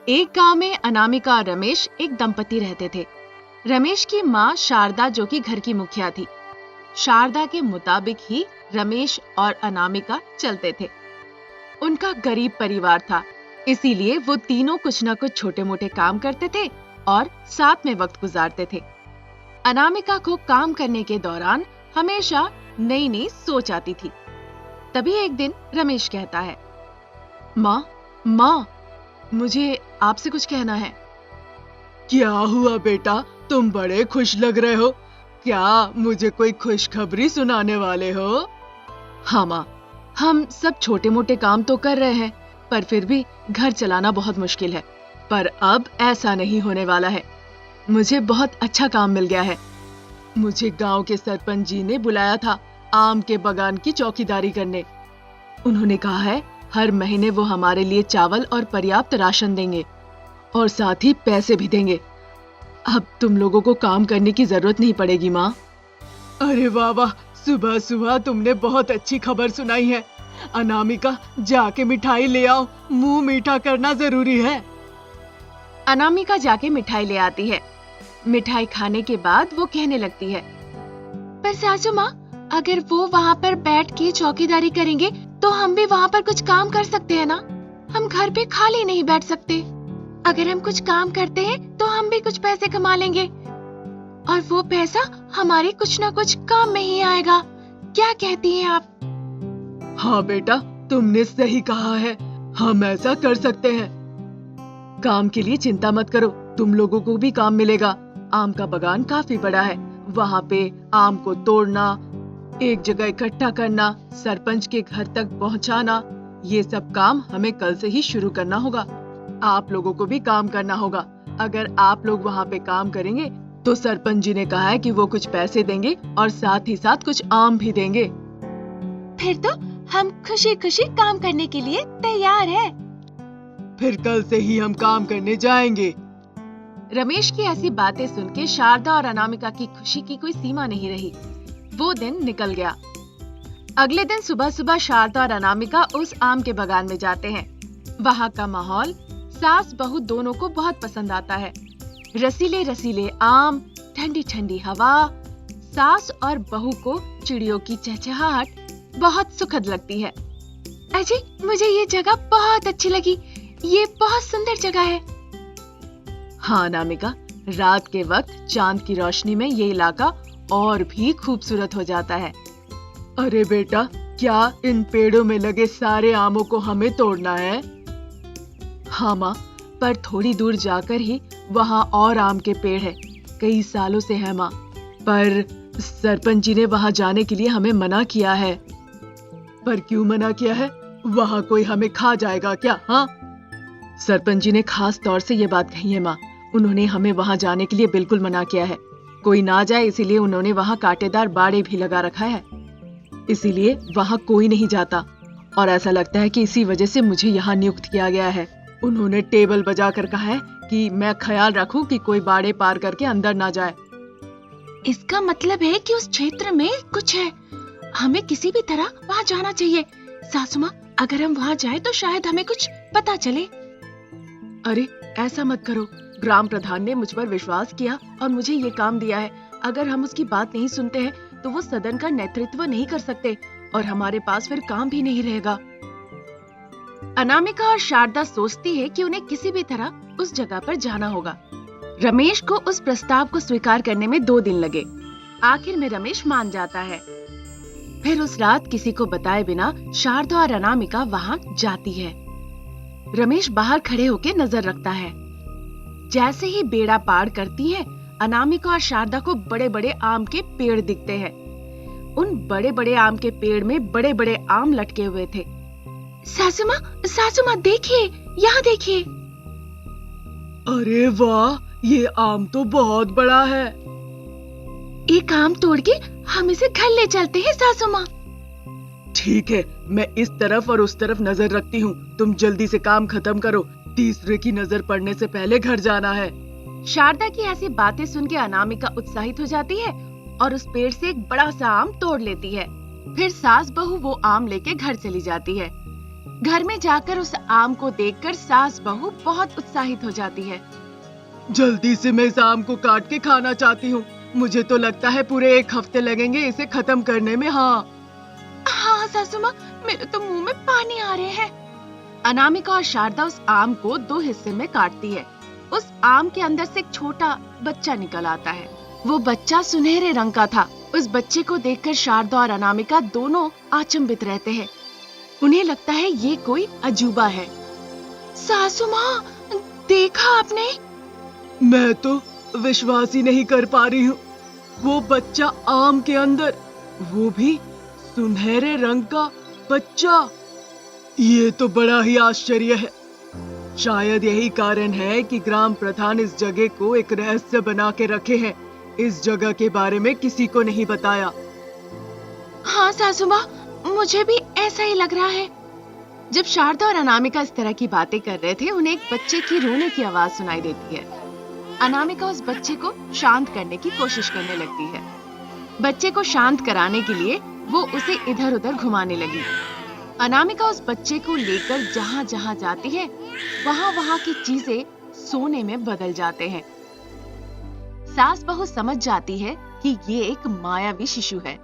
एक गांव में अनामिका और रमेश एक दंपति रहते थे। रमेश की माँ शारदा जो कि घर की मुखिया थी। शारदा के मुताबिक ही रमेश और अनामिका चलते थे। उनका गरीब परिवार था, इसीलिए वो तीनों कुछ न कुछ छोटे मोटे काम करते थे और साथ में वक्त गुजारते थे। अनामिका को काम करने के दौरान हमेशा नई नई सोच आती थी। तभी एक दिन रमेश कहता है, माँ, मुझे आपसे कुछ कहना है। क्या हुआ बेटा, तुम बड़े खुश लग रहे हो। क्या मुझे कोई खुशखबरी सुनाने वाले हो? हाँ माँ, हम सब छोटे मोटे काम तो कर रहे हैं, पर फिर भी घर चलाना बहुत मुश्किल है। पर अब ऐसा नहीं होने वाला है। मुझे बहुत अच्छा काम मिल गया है। मुझे गांव के सरपंच जी ने बुलाया था आम के बागान की चौकीदारी करने। उन्होंने कहा है हर महीने वो हमारे लिए चावल और पर्याप्त राशन देंगे और साथ ही पैसे भी देंगे। अब तुम लोगों को काम करने की जरूरत नहीं पड़ेगी माँ। अरे वाह वाह, सुबह सुबह तुमने बहुत अच्छी खबर सुनाई है। अनामिका, जाके मिठाई ले आओ, मुंह मीठा करना जरूरी है। अनामिका जाके मिठाई ले आती है। मिठाई खाने के बाद वो कहने लगती है, पर सासू माँ, अगर वो वहाँ पर बैठ के चौकीदारी करेंगे तो हम भी वहाँ पर कुछ काम कर सकते हैं ना। हम घर पे खाली नहीं बैठ सकते। अगर हम कुछ काम करते हैं तो हम भी कुछ पैसे कमा लेंगे और वो पैसा हमारे कुछ ना कुछ काम में ही आएगा। क्या कहती हैं आप? हाँ बेटा, तुमने सही कहा है, हम ऐसा कर सकते हैं। काम के लिए चिंता मत करो, तुम लोगों को भी काम मिलेगा। आम का बागान काफी बड़ा है, वहाँ पे आम को तोड़ना, एक जगह इकट्ठा करना, सरपंच के घर तक पहुँचाना, ये सब काम हमें कल से ही शुरू करना होगा। आप लोगों को भी काम करना होगा। अगर आप लोग वहाँ पे काम करेंगे तो सरपंच जी ने कहा है कि वो कुछ पैसे देंगे और साथ ही साथ कुछ आम भी देंगे। फिर तो हम खुशी खुशी काम करने के लिए तैयार हैं। फिर कल से ही हम काम करने जाएंगे। रमेश की ऐसी बातें सुन के शारदा और अनामिका की खुशी की कोई सीमा नहीं रही। वो दिन निकल गया। अगले दिन सुबह सुबह शारदा और अनामिका उस आम के बागान में जाते हैं। वहाँ का माहौल सास बहू दोनों को बहुत पसंद आता है। रसीले रसीले आम, ठंडी ठंडी हवा, सास और बहू को चिड़ियों की चहचहाहट बहुत सुखद लगती है। अजी, मुझे ये जगह बहुत अच्छी लगी। ये बहुत सुंदर जगह है। हाँ अनामिका, रात के वक्त चांद की रोशनी में ये इलाका और भी खूबसूरत हो जाता है। अरे बेटा, क्या इन पेड़ों में लगे सारे आमों को हमें तोड़ना है? हाँ माँ, पर थोड़ी दूर जाकर ही वहाँ और आम के पेड़ है। कई सालों से है माँ, पर सरपंच जी ने वहाँ जाने के लिए हमें मना किया है। पर क्यों मना किया है? वहाँ कोई हमें खा जाएगा क्या? हाँ, सरपंच जी ने खास तौर से ये बात कही है माँ। उन्होंने हमें वहाँ जाने के लिए बिल्कुल मना किया है। कोई ना जाए इसीलिए उन्होंने वहाँ कांटेदार बाड़े भी लगा रखा है। इसीलिए वहाँ कोई नहीं जाता और ऐसा लगता है कि इसी वजह से मुझे यहाँ नियुक्त किया गया है। उन्होंने टेबल बजा कर कहा है कि मैं ख्याल रखूं कि कोई बाड़े पार करके अंदर ना जाए। इसका मतलब है कि उस क्षेत्र में कुछ है। हमें किसी भी तरह वहाँ जाना चाहिए। सासू माँ, अगर हम वहाँ जाए तो शायद हमें कुछ पता चले। अरे ऐसा मत करो, ग्राम प्रधान ने मुझ पर विश्वास किया और मुझे ये काम दिया है। अगर हम उसकी बात नहीं सुनते हैं तो वो सदन का नेतृत्व नहीं कर सकते और हमारे पास फिर काम भी नहीं रहेगा। अनामिका और शारदा सोचती है कि उन्हें किसी भी तरह उस जगह पर जाना होगा। रमेश को उस प्रस्ताव को स्वीकार करने में 2 दिन लगे। आखिर में रमेश मान जाता है। फिर उस रात किसी को बताए बिना शारदा और अनामिका वहाँ जाती है। रमेश बाहर खड़े होकर नजर रखता है। जैसे ही बेड़ा पार करती है, अनामिका और शारदा को बड़े बड़े आम के पेड़ दिखते हैं। उन बड़े बड़े आम के पेड़ में बड़े बड़े आम लटके हुए थे। सासू माँ देखिए, यहाँ देखिए। अरे वाह, ये आम तो बहुत बड़ा है। एक आम तोड़ के हम इसे घर ले चलते हैं सासू माँ। ठीक है, मैं इस तरफ और उस तरफ नजर रखती हूँ। तुम जल्दी से काम खत्म करो, तीसरे की नजर पड़ने से पहले घर जाना है। शारदा की ऐसी बातें सुन के अनामिका उत्साहित हो जाती है और उस पेड़ से एक बड़ा सा आम तोड़ लेती है। फिर सास बहू वो आम लेके घर चली जाती है। घर में जाकर उस आम को देखकर सास बहू बहुत उत्साहित हो जाती है। जल्दी से मैं इस आम को काट के खाना चाहती हूँ। मुझे तो लगता है पूरे 1 हफ्ते लगेंगे इसे खत्म करने में। हाँ सासू माँ, मेरे तो मुंह में पानी आ रहे हैं। अनामिका और शारदा उस आम को 2 हिस्से में काटती है। उस आम के अंदर से एक छोटा बच्चा निकल आता है। वो बच्चा सुनहरे रंग का था। उस बच्चे को देखकर शारदा और अनामिका दोनों अचंभित रहते हैं। उन्हें लगता है ये कोई अजूबा है। सासू माँ, देखा आपने? मैं तो विश्वास ही नहीं कर पा रही हूँ। वो बच्चा आम के अंदर, वो भी सुनहरे रंग का बच्चा। ये तो बड़ा ही आश्चर्य है। शायद यही कारण है कि ग्राम प्रधान इस जगह को एक रहस्य बना के रखे हैं। इस जगह के बारे में किसी को नहीं बताया। हाँ सासू माँ, मुझे भी ऐसा ही लग रहा है। जब शारदा और अनामिका इस तरह की बातें कर रहे थे, उन्हें एक बच्चे की रोने की आवाज सुनाई देती है। अनामिका उस बच्चे को शांत करने की कोशिश करने लगती है। बच्चे को शांत कराने के लिए वो उसे इधर उधर घुमाने लगी। अनामिका उस बच्चे को लेकर जहाँ जहाँ जाती है, वहाँ वहाँ की चीजें सोने में बदल जाते हैं। सास बहू समझ जाती है कि ये एक मायावी शिशु है।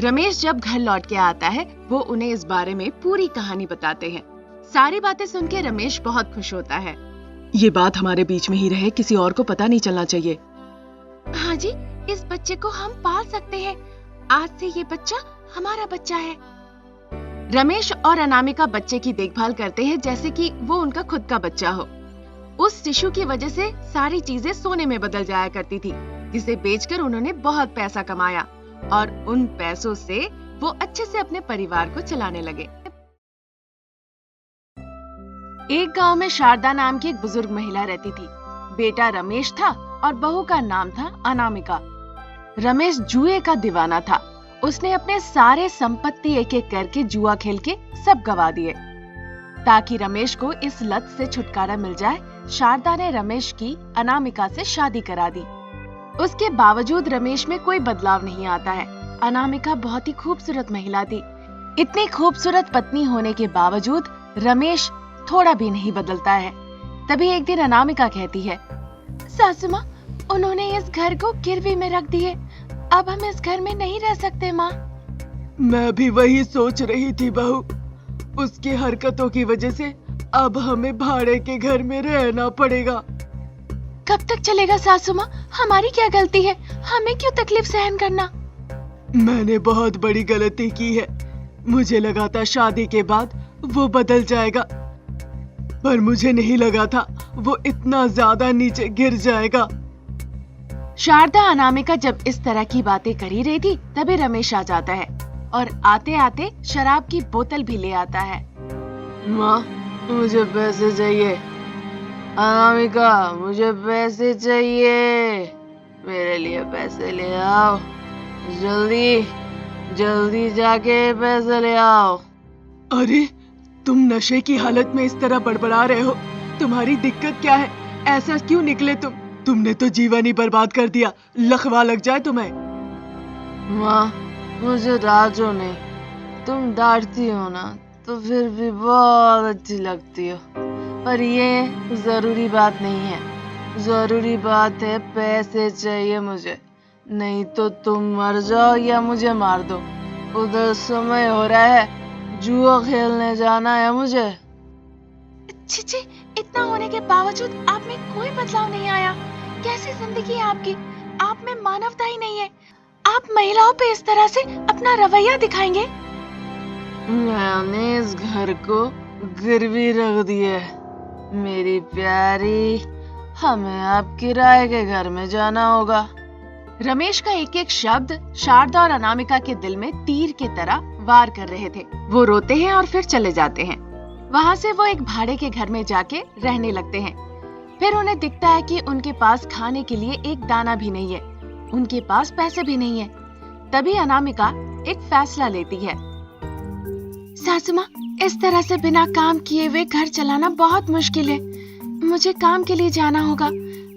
रमेश जब घर लौट के आता है, वो उन्हें इस बारे में पूरी कहानी बताते हैं। सारी बातें सुन के रमेश बहुत खुश होता है। ये बात हमारे बीच में ही रहे, किसी और को पता नहीं चलना चाहिए। हाँ जी, इस बच्चे को हम पाल सकते हैं। आज से ये बच्चा हमारा बच्चा है। रमेश और अनामिका बच्चे की देखभाल करते हैं जैसे कि वो उनका खुद का बच्चा हो। उस शिशु की वजह से सारी चीजें सोने में बदल जाया करती थी, जिसे बेचकर उन्होंने बहुत पैसा कमाया और उन पैसों से वो अच्छे से अपने परिवार को चलाने लगे। एक गांव में शारदा नाम की एक बुजुर्ग महिला रहती थी। बेटा रमेश था और बहू का नाम था अनामिका। रमेश जुए का दीवाना था। उसने अपने सारे संपत्ति एक एक करके जुआ खेल के सब गवा दिए। ताकि रमेश को इस लत से छुटकारा मिल जाए, शारदा ने रमेश की अनामिका से शादी करा दी। उसके बावजूद रमेश में कोई बदलाव नहीं आता है। अनामिका बहुत ही खूबसूरत महिला थी। इतनी खूबसूरत पत्नी होने के बावजूद रमेश थोड़ा भी नहीं बदलता है। तभी एक दिन अनामिका कहती है, सासू माँ, उन्होंने इस घर को गिरवी में रख दिए। अब हम इस घर में नहीं रह सकते माँ। मैं भी वही सोच रही थी बहू। उसकी हरकतों की वजह से अब हमें भाड़े के घर में रहना पड़ेगा। कब तक चलेगा सासू माँ? हमारी क्या गलती है? हमें क्यों तकलीफ सहन करना? मैंने बहुत बड़ी गलती की है। मुझे लगा था शादी के बाद वो बदल जाएगा, पर मुझे नहीं लगा था वो इतना ज्यादा नीचे गिर जाएगा। शारदा अनामिका जब इस तरह की बातें कर ही रही थी, तभी रमेश आ जाता है और आते आते शराब की बोतल भी ले आता है। माँ, मुझे पैसे चाहिए। अनामिका, मुझे पैसे चाहिए। मेरे लिए पैसे ले आओ। जल्दी जल्दी जाके पैसे ले आओ। अरे, तुम नशे की हालत में इस तरह बड़बड़ा रहे हो। तुम्हारी दिक्कत क्या है? ऐसा क्यों निकले तुमने तो जीवन ही बर्बाद कर दिया। लखवा लग जाए तुम्हें। माँ, मुझे डांटो नहीं। तुम डांटती हो ना तो फिर भी बहुत अच्छी लगती हो, पर ये जरूरी बात नहीं है। जरूरी बात है पैसे चाहिए मुझे, नहीं तो तुम मर जाओ या मुझे मार दो। उधर समय हो रहा है, जुआ खेलने जाना है मुझे। छी, इतना होने के बावजूद आप में कोई बदलाव नहीं आया। कैसी जिंदगी है आपकी? आप में मानवता ही नहीं है। आप महिलाओं पे इस तरह से अपना रवैया दिखाएंगे? मैंने इस घर को गिरवी रख दिया है। मेरी प्यारी, हमें आप किराए के घर में जाना होगा। रमेश का एक एक शब्द शारदा और अनामिका के दिल में तीर की तरह वार कर रहे थे। वो रोते हैं और फिर चले जाते हैं। वहाँ से वो एक भाड़े के घर में जाके रहने लगते हैं। फिर उन्हें दिखता है कि उनके पास खाने के लिए एक दाना भी नहीं है, उनके पास पैसे भी नहीं है। तभी अनामिका एक फैसला लेती है। सासू माँ, इस तरह से बिना काम किए हुए घर चलाना बहुत मुश्किल है। मुझे काम के लिए जाना होगा।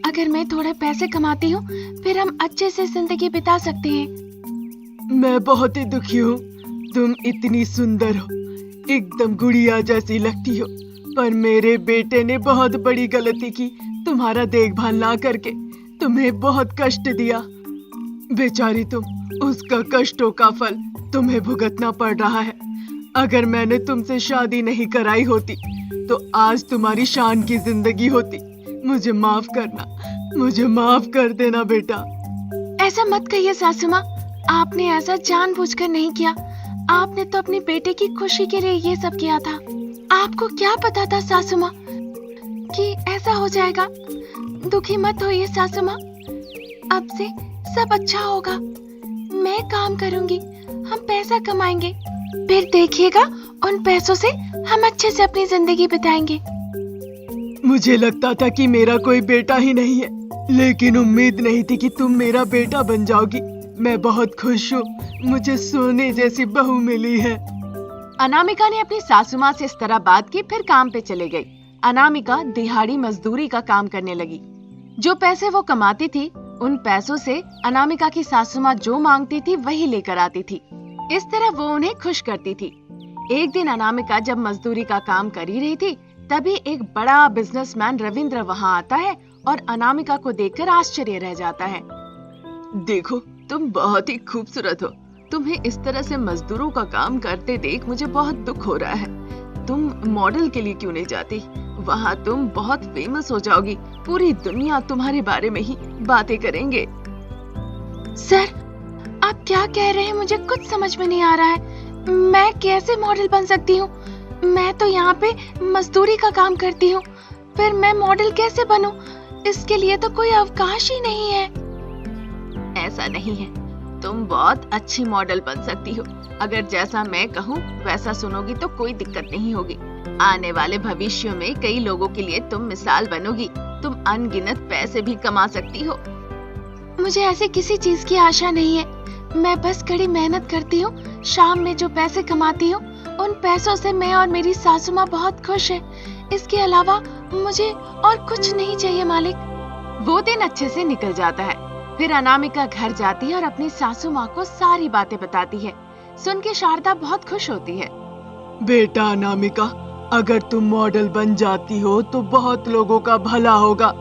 अगर मैं थोड़े पैसे कमाती हूँ, फिर हम अच्छे से जिंदगी बिता सकते हैं। मैं बहुत ही दुखी हूँ। तुम इतनी सुंदर हो, एकदम गुड़िया जैसी लगती हो, पर मेरे बेटे ने बहुत बड़ी गलती की तुम्हारा देखभाल ना करके, तुम्हें बहुत कष्ट दिया। बेचारी तुम, उसका कष्टों का फल तुम्हें भुगतना पड़ रहा है। अगर मैंने तुमसे शादी नहीं कराई होती तो आज तुम्हारी शान की जिंदगी होती। मुझे माफ करना, मुझे माफ कर देना बेटा। ऐसा मत कहिए सासू माँ, आपने ऐसा जानबूझकर नहीं किया। आपने तो अपने बेटे की खुशी के लिए ये सब किया था। आपको क्या पता था सासू माँ कि ऐसा हो जाएगा। दुखी मत होइए सासू माँ, अब से सब अच्छा होगा। मैं काम करूंगी, हम पैसा कमाएंगे, फिर देखिएगा उन पैसों से हम अच्छे से अपनी जिंदगी बिताएंगे। मुझे लगता था कि मेरा कोई बेटा ही नहीं है, लेकिन उम्मीद नहीं थी कि तुम मेरा बेटा बन जाओगी। मैं बहुत खुश हूँ, मुझे सोने जैसी बहू मिली है। अनामिका ने अपनी सासू माँ से इस तरह बात की, फिर काम पे चले गई। अनामिका दिहाड़ी मजदूरी का काम करने लगी। जो पैसे वो कमाती थी, उन पैसों से अनामिका की सासू माँ जो मांगती थी वही लेकर आती थी। इस तरह वो उन्हें खुश करती थी। एक दिन अनामिका जब मजदूरी का काम कर ही रही थी, तभी एक बड़ा बिजनेसमैन रविंद्र वहाँ आता है और अनामिका को देखकर आश्चर्य रह जाता है। देखो, तुम बहुत ही खूबसूरत हो। तुम्हें इस तरह से मजदूरों का काम करते देख मुझे बहुत दुख हो रहा है। तुम मॉडल के लिए क्यों नहीं जाती? वहाँ तुम बहुत फेमस हो जाओगी, पूरी दुनिया तुम्हारे बारे में ही बातें करेंगे। सर, आप क्या कह रहे हैं? मुझे कुछ समझ में नहीं आ रहा है। मैं कैसे मॉडल बन सकती हूँ? मैं तो यहाँ पे मजदूरी का काम करती हूँ, फिर मैं मॉडल कैसे बनूं? इसके लिए तो कोई अवकाश ही नहीं है। ऐसा नहीं है, तुम बहुत अच्छी मॉडल बन सकती हो। अगर जैसा मैं कहूँ वैसा सुनोगी तो कोई दिक्कत नहीं होगी। आने वाले भविष्य में कई लोगों के लिए तुम मिसाल बनोगी। तुम अनगिनत पैसे भी कमा सकती हो। मुझे ऐसी किसी चीज की आशा नहीं है। मैं बस कड़ी मेहनत करती हूँ। शाम में जो पैसे कमाती हूँ, उन पैसों से मैं और मेरी सासू माँ बहुत खुश है। इसके अलावा मुझे और कुछ नहीं चाहिए मालिक। वो दिन अच्छे से निकल जाता है। फिर अनामिका घर जाती है और अपनी सासू माँ को सारी बातें बताती है। सुन के शारदा बहुत खुश होती है। बेटा अनामिका, अगर तुम मॉडल बन जाती हो तो बहुत लोगों का भला होगा।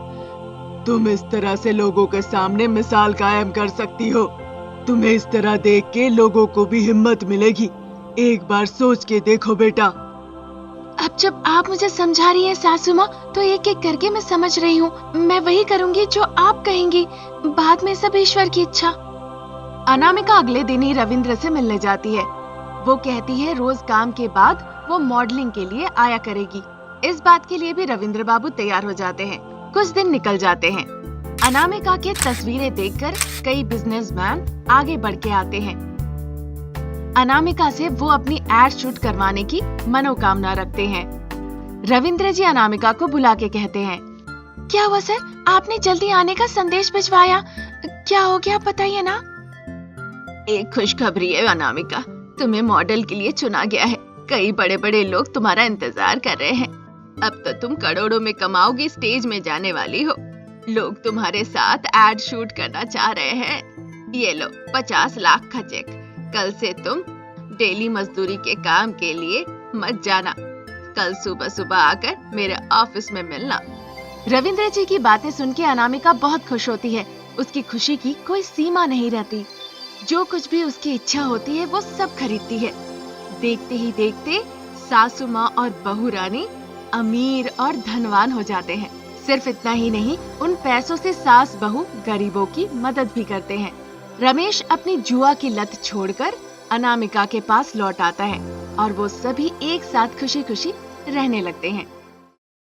तुम इस तरह से लोगों के सामने मिसाल कायम कर सकती हो। तुम्हें इस तरह देख के लोगों को भी हिम्मत मिलेगी। एक बार सोच के देखो बेटा। अब जब आप मुझे समझा रही हैं सासू माँ, तो एक एक करके मैं समझ रही हूँ। मैं वही करूँगी जो आप कहेंगी। बाद में सब ईश्वर की इच्छा। अनामिका अगले दिन ही रविंद्र से मिलने जाती है। वो कहती है रोज काम के बाद वो मॉडलिंग के लिए आया करेगी। इस बात के लिए भी रविंद्र बाबू तैयार हो जाते हैं। कुछ दिन निकल जाते हैं। अनामिका के तस्वीरें देखकर कई बिजनेसमैन आगे बढ़ के आते हैं। अनामिका से वो अपनी एड शूट करवाने की मनोकामना रखते हैं। रविंद्र जी अनामिका को बुला के कहते हैं, क्या हुआ सर, आपने जल्दी आने का संदेश भिजवाया, क्या हो गया बताइए ना। एक खुशखबरी है अनामिका, तुम्हें मॉडल के लिए चुना गया है। कई बड़े बड़े लोग तुम्हारा इंतजार कर रहे हैं। अब तो तुम करोड़ों में कमाओगी, स्टेज में जाने वाली हो। लोग तुम्हारे साथ एड शूट करना चाह रहे हैं। ये लो 50 लाख का चेक। कल से तुम डेली मजदूरी के काम के लिए मत जाना। कल सुबह सुबह आकर मेरे ऑफिस में मिलना। रविंद्र जी की बातें सुन के अनामिका बहुत खुश होती है। उसकी खुशी की कोई सीमा नहीं रहती। जो कुछ भी उसकी इच्छा होती है वो सब खरीदती है। देखते ही देखते सासू माँ और बहू रानी अमीर और धनवान हो जाते हैं। सिर्फ इतना ही नहीं, उन पैसों से सास बहू गरीबों की मदद भी करते हैं। रमेश अपनी जुआ की लत छोड़कर अनामिका के पास लौट आता है और वो सभी एक साथ खुशी खुशी रहने लगते हैं।